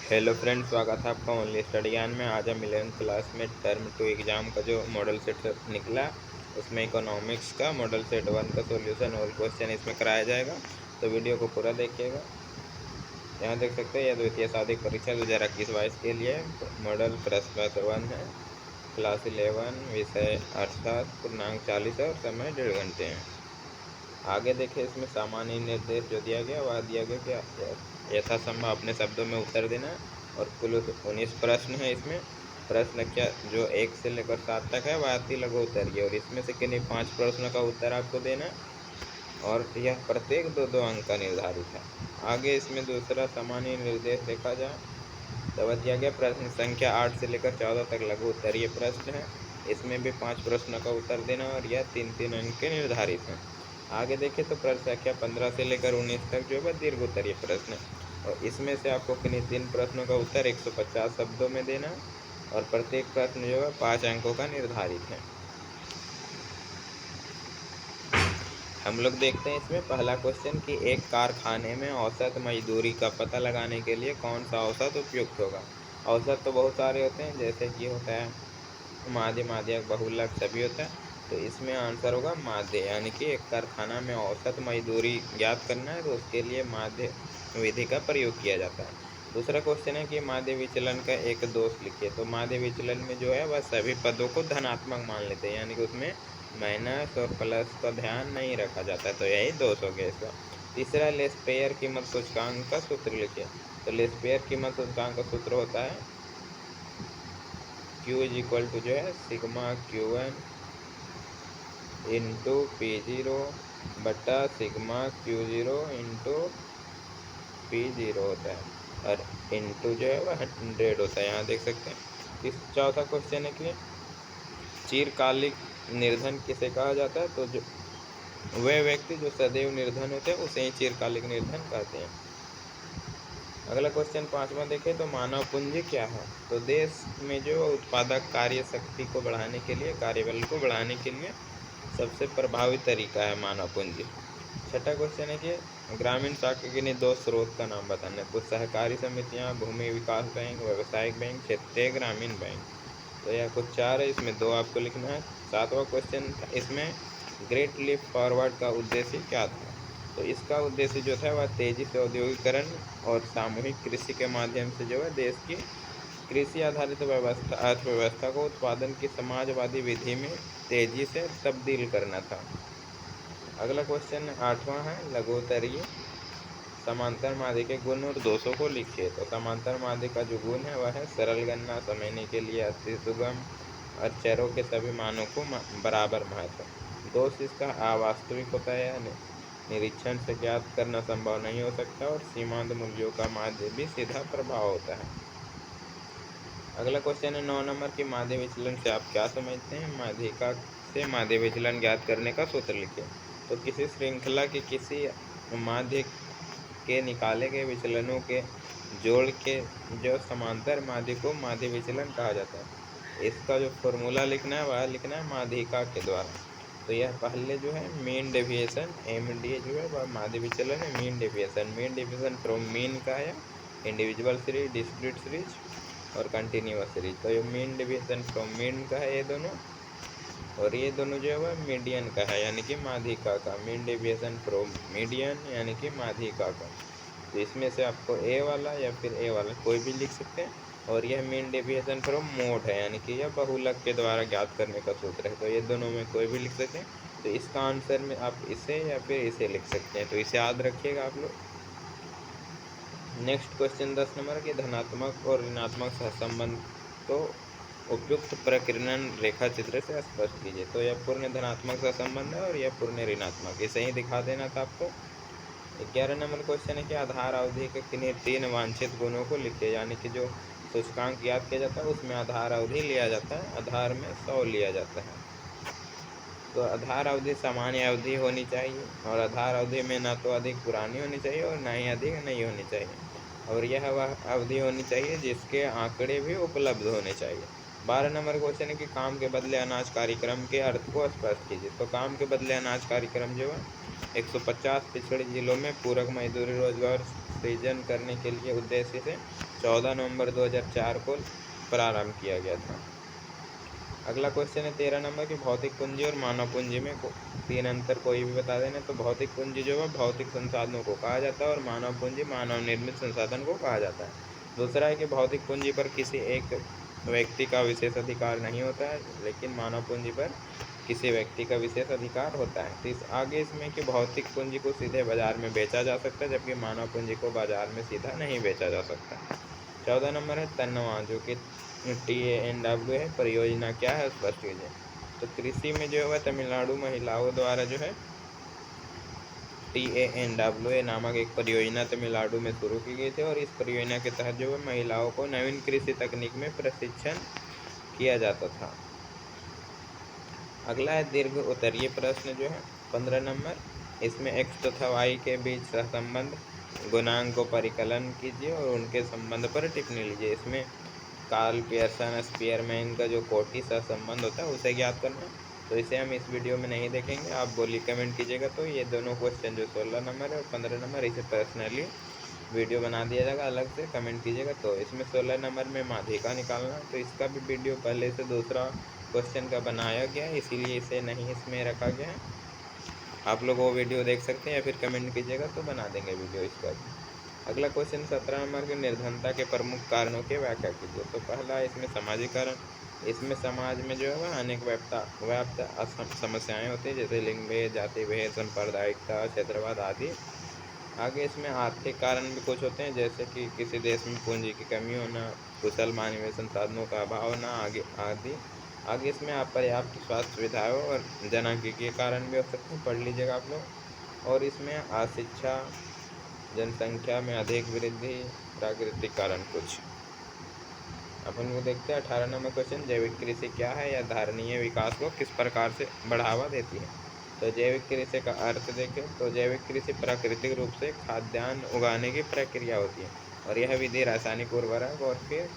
Hello friends, स्वागत है आपका ओनली स्टडी ज्ञान में। आज हम 11th क्लास में टर्म 2 एग्ज़ाम का जो मॉडल सेट निकला उसमें इकोनॉमिक्स का मॉडल सेट 1 का सॉल्यूशन और क्वेश्चन इसमें कराया जाएगा। तो वीडियो को पूरा देखिएगा। यहाँ देख सकते हैं यह द्वितीय साधिक परीक्षा 2021-22 के लिए मॉडल प्रश्न पत्र 1 है। क्लास 11, विषय अर्थशास्त्र, पूर्णांक 40 और समय 1.5 घंटे हैं। आगे देखें, इसमें सामान्य निर्देश जो दिया गया वह दिया गया कि यथासंभव अपने शब्दों में उत्तर देना। और कुल 19 प्रश्न है। इसमें प्रश्न क्या जो 1 से लेकर 7 तक है वह अति लघु उत्तरीय, और इसमें से किन्हीं 5 प्रश्नों का उत्तर आपको देना, और यह प्रत्येक 2-2 अंक का निर्धारित है। आगे इसमें दूसरा सामान्य निर्देश देखा जाए तो वह दिया गया प्रश्न संख्या 8 से लेकर 14 तक लघु उत्तरीय प्रश्न है। इसमें भी 5 प्रश्नों का उत्तर देना, और यह 3-3 अंक के निर्धारित हैं। आगे देखें तो प्रश्न संख्या 15 से लेकर 19 तक जो है दीर्घ उत्तरीय प्रश्न है, और इसमें से आपको किन्हीं 3 प्रश्नों का उत्तर 150 शब्दों में देना, और प्रत्येक प्रश्न जो है 5 अंकों का निर्धारित है। हम लोग देखते हैं इसमें पहला क्वेश्चन कि एक कारखाने में औसत मजदूरी का पता लगाने के लिए कौन सा औसत उपयुक्त होगा। औसत तो बहुत सारे होते हैं, जैसे कि होता है माध्य, माध्यक, बहुलक सभी होता है। तो इसमें आंसर होगा माध्य, यानी कि एक कारखाना में औसत मजदूरी ज्ञात करना है तो उसके लिए माध्य विधि का प्रयोग किया जाता है। दूसरा क्वेश्चन है कि माध्य विचलन का एक दोष लिखिए। तो माध्य विचलन में जो है वह सभी पदों को धनात्मक मान लेते हैं, यानी कि उसमें माइनस और प्लस का ध्यान नहीं रखा जाता, तो यही दोष हो गया इसका। तीसरा, लेस्पेयर कीमत सूचकांक का सूत्र लिखिए। तो लेस्पेयर कीमत सूचकांक का सूत्र होता है Q = जो है सिग्मा Q1 इंटू P0 बटा सिग्मा Q0 इंटू P0 होता है, और इंटू जो है वह 100 होता है। यहाँ देख सकते हैं। चौथा क्वेश्चन है कि चिरकालिक निर्धन किसे कहा जाता है। तो जो वे व्यक्ति जो सदैव निर्धन होते हैं उसे ही चिरकालिक निर्धन कहते हैं। अगला क्वेश्चन 5वां देखें तो मानव पूंजी क्या है। तो देश में जो उत्पादक कार्य शक्ति को बढ़ाने के लिए, कार्यबल को बढ़ाने के लिए सबसे प्रभावी तरीका है मानव पूंजी। छठा क्वेश्चन है कि ग्रामीण साख के किन्हीं 2 स्रोत का नाम बताना है। तो सहकारी समितियां, भूमि विकास बैंक, व्यावसायिक बैंक, क्षेत्रीय ग्रामीण बैंक। तो यह कुछ 4 है, इसमें 2 आपको लिखना है। 7वां क्वेश्चन इसमें ग्रेट लीप फॉरवर्ड का उद्देश्य क्या था। तो इसका उद्देश्य जो था वह तेजी से औद्योगिकरण और सामूहिक कृषि के माध्यम से जो है देश की कृषि आधारित अर्थव्यवस्था को उत्पादन की समाजवादी विधि में तेजी से तब्दील करना था। अगला क्वेश्चन 8वां है लघुत्तरीय। समांतर माध्य के गुण और दोषों को लिखिए। तो समांतर माध्य का जो गुण है वह है सरल गणना, समझने के लिए अति सुगम, और चरों के सभी मानों को बराबर महत्व। दोष इसका अवास्तविक होता है, यानी निरीक्षण से ज्ञात करना संभव नहीं हो सकता, और सीमांत मूल्यों का माध्य भी सीधा प्रभाव होता है। अगला क्वेश्चन है 9 नंबर की माध्य विचलन से आप क्या समझते हैं। माध्यिका से माध्य विचलन ज्ञात करने का सूत्र लिखिए। तो किसी श्रृंखला के किसी माध्य के निकाले गए विचलनों के जोड़ के जो समांतर माध्य को माध्य विचलन कहा जाता है। इसका जो फॉर्मूला लिखना है वह लिखना है माध्यिका के द्वारा। तो यह पहले जो है मीन डेविएशन, MD जो है वह माध्य विचलन है। मीन डेविएशन फ्रॉम मीन का है, इंडिविजुअल सीरीज, डिस्क्रीट सीरीज और कंटिन्यूअस सीरीज। तो ये मीन डेविएशन फ्रॉम मीन का है ये दोनों, और ये दोनों जो है वह मीडियन का है, यानी कि माध्यिका का। मीन डेविएशन फ्रॉम मीडियन यानी कि माध्यिका का। तो इसमें से आपको ए वाला या फिर ए वाला कोई भी लिख सकते हैं। और यह मीन डेविएशन फ्रॉम मोड है, यानी कि यह बहुलक के द्वारा ज्ञात करने का सूत्र है। तो ये दोनों में कोई भी लिख सकते हैं। तो इसका आंसर में आप इसे या फिर इसे लिख सकते हैं, तो इसे याद रखिएगा आप लोग। नेक्स्ट क्वेश्चन 10 नंबर के धनात्मक और ऋणात्मक सहसंबंध तो उपयुक्त प्रकीर्णन रेखा चित्र से स्पष्ट कीजिए। तो यह पूर्ण धनात्मक सहसंबंध है और यह पूर्ण ऋणात्मक, इसे ही दिखा देना था आपको। 11 नंबर क्वेश्चन है कि आधार अवधि के किन्हीं 3 वांछित गुणों को लिखिए, यानी कि जो सूचकांक ज्ञात किया जाता है उसमें आधार अवधि लिया जाता है, आधार में 100 लिया जाता है। तो आधार अवधि सामान्य अवधि होनी चाहिए, और आधार अवधि में ना तो अधिक पुरानी होनी चाहिए और ना ही अधिक नहीं होनी चाहिए, और यह वह अवधि होनी चाहिए जिसके आंकड़े भी उपलब्ध होने चाहिए। 12 नंबर क्वेश्चन है कि काम के बदले अनाज कार्यक्रम के अर्थ को स्पष्ट कीजिए। तो काम के बदले अनाज कार्यक्रम जो है 150 पिछड़े जिलों में पूरक मजदूरी रोजगार सृजन करने के लिए उद्देश्य से 14 नवंबर 2004 को प्रारंभ किया गया था। अगला क्वेश्चन है 13 नंबर की भौतिक पूंजी और मानव पूंजी में तीन अंतर कोई भी बता देना। तो भौतिक पूंजी जो है भौतिक संसाधनों को कहा जाता है और मानव पूंजी मानव निर्मित संसाधन को कहा जाता है। दूसरा है कि भौतिक पूंजी पर किसी एक व्यक्ति का विशेष अधिकार नहीं होता है, लेकिन मानव पूंजी पर किसी व्यक्ति का विशेष अधिकार होता है। तो इस आगे इसमें कि भौतिक पूंजी को सीधे बाजार में बेचा जा सकता है, जबकि मानव पूंजी को बाजार में सीधा नहीं बेचा जा सकता। 14 नंबर है तन्वा, जो कि TANW है। परियोजना क्या है, स्पष्ट कीजिए। तो कृषि में जो है तमिलनाडु महिलाओं द्वारा जो है TANW नामक एक परियोजना तमिलनाडु में शुरू की गई थी और इस परियोजना के तहत जो है महिलाओं को नवीन कृषि तकनीक में प्रशिक्षण किया जाता था। अगला है दीर्घ उत्तरीय प्रश्न जो है 15 नंबर। इसमें x तथा y के बीच सहसंबंध गुणांक को परिकलन कीजिए और उनके संबंध पर टिप्पणी लीजिए। इसमें कार्ल पियर्सन स्पीयरमैन का जो कोटि सहसंबंध होता है उसे ज्ञात करना है। तो इसे हम इस वीडियो में नहीं देखेंगे, आप बोलिए कमेंट कीजिएगा। तो ये दोनों क्वेश्चन जो 16 नंबर है और 15 नंबर, इसे पर्सनली वीडियो बना दिया जाएगा, अलग से कमेंट कीजिएगा। तो इसमें 16 नंबर में माध्यिका निकालना, तो इसका भी वीडियो पहले से दूसरा क्वेश्चन का बनाया गया है, इसीलिए इसे नहीं इसमें रखा गया है। आप लोग वो वीडियो देख सकते हैं या फिर कमेंट कीजिएगा तो बना देंगे वीडियो इसका भी। अगला क्वेश्चन 17 नंबर के निर्धनता के प्रमुख कारणों की व्याख्या कीजिए। तो पहला इसमें सामाजिकरण। इसमें समाज में जो है अनेक व्याप्त समस्याएं होती हैं, जैसे लिंग भेद, जाति भेद, सांप्रदायिकता, क्षेत्रवाद आदि। आगे इसमें आर्थिक कारण भी कुछ होते हैं, जैसे कि किसी देश में पूंजी की कमी होना, कुशल मानवीय संसाधनों का अभाव होना आगे आदि। आगे इसमें अपर्याप्त स्वास्थ्य सुविधाओं और जनसांख्यिकीय कारण भी हो सकते हैं, पढ़ लीजिएगा आप लोग। और इसमें अशिक्षा, जनसंख्या में अधिक वृद्धि, प्राकृतिक कारण कुछ। अपन को देखते हैं 18 नंबर क्वेश्चन, जैविक कृषि क्या है या धारणीय विकास को किस प्रकार से बढ़ावा देती है। तो जैविक कृषि का अर्थ देखें तो जैविक कृषि प्राकृतिक रूप से खाद्यान्न उगाने की प्रक्रिया होती है और यह विधि रासायनिक उर्वरक और फिर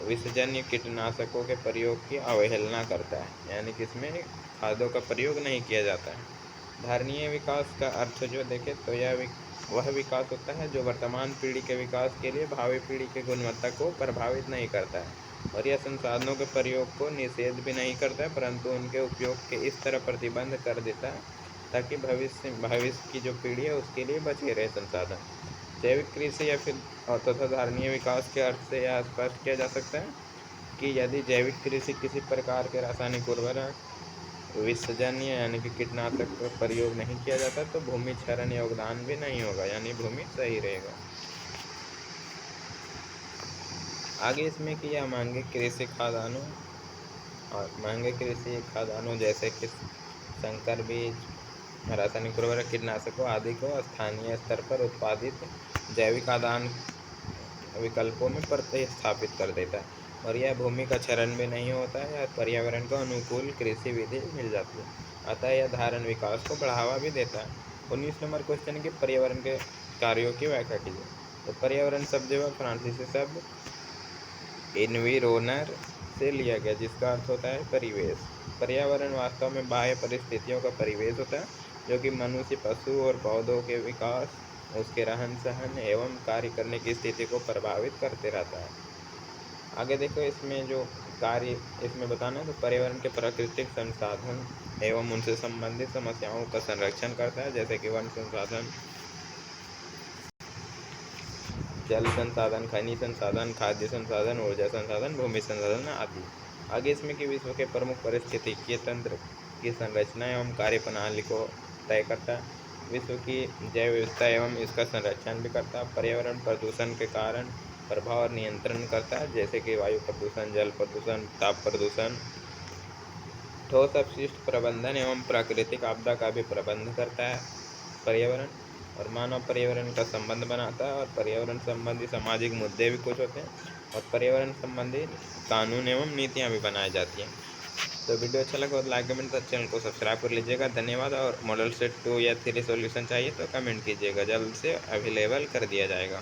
विषजन्य कीटनाशकों के प्रयोग की अवहेलना करता है, यानी कि इसमें खादों का प्रयोग नहीं किया जाता है। धारणीय विकास का अर्थ जो देखें तो यह वह विकास होता है जो वर्तमान पीढ़ी के विकास के लिए भावी पीढ़ी की गुणवत्ता को प्रभावित नहीं करता है और यह संसाधनों के प्रयोग को निषेध भी नहीं करता है, परंतु उनके उपयोग के इस तरह प्रतिबंध कर देता है ताकि भविष्य की जो पीढ़ी है उसके लिए बचे रहे संसाधन। जैविक कृषि या फिर तथा धारणीय विकास के अर्थ से यह स्पष्ट किया जा सकता है कि यदि जैविक कृषि किसी प्रकार के रासायनिक उर्वरक, विषजन्य यानी कि कीटनाशक का प्रयोग नहीं किया जाता तो भूमि क्षरण योगदान भी नहीं होगा, यानी भूमि सही रहेगा। आगे इसमें कि यह महंगे कृषि खाद्यान्नों और महंगे कृषि खाद्यान्नों जैसे कि संकर बीज, रासायनिक उर्वरक, कीटनाशकों आदि को स्थानीय स्तर पर उत्पादित जैविक खाद्यान्न विकल्पों में प्रतिस्थापित कर देता है और यह भूमि का क्षरण भी नहीं होता है या पर्यावरण को अनुकूल कृषि विधि मिल जाती है, अतः यह धारण विकास को बढ़ावा भी देता है। 19 नंबर क्वेश्चन के पर्यावरण के कार्यों की व्याख्या कीजिए। तो पर्यावरण शब्द जो है फ्रांसीसी शब्द इन्विरोनर से लिया गया, जिसका अर्थ होता है परिवेश। पर्यावरण वास्तव में बाह्य परिस्थितियों का परिवेश होता है जो कि मनुष्य, पशु और पौधों के विकास, उसके रहन सहन एवं कार्य करने की स्थिति को प्रभावित करते रहता है। आगे देखो इसमें जो कार्य इसमें बताना है, तो पर्यावरण के प्राकृतिक संसाधन एवं उनसे संबंधित समस्याओं का संरक्षण करता है, जैसे कि वन संसाधन, जल संसाधन, खनिज संसाधन, खाद्य संसाधन, ऊर्जा संसाधन, भूमि संसाधन आदि। आगे इसमें कि विश्व के प्रमुख पारिस्थितिकीय तंत्र की संरचना एवं कार्य प्रणाली को तय करता है, विश्व की जैव विविधता एवं इसका संरक्षण भी करता है, पर्यावरण प्रदूषण के कारण प्रभाव और नियंत्रण करता है, जैसे कि वायु प्रदूषण, जल प्रदूषण, ताप प्रदूषण, ठोस अपशिष्ट प्रबंधन एवं प्राकृतिक आपदा का भी प्रबंध करता है पर्यावरण। और मानव पर्यावरण का संबंध बनाता है और पर्यावरण संबंधी सामाजिक मुद्दे भी कुछ होते हैं और पर्यावरण संबंधी कानून एवं नीतियाँ भी बनाई जाती हैं। तो वीडियो अच्छा लगा तो लाइक कमेंट तथा चैनल को सब्सक्राइब कर लीजिएगा। धन्यवाद। और मॉडल सेट 2 या 3 सॉल्यूशन चाहिए तो कमेंट कीजिएगा, जल्द से अवेलेबल कर दिया जाएगा।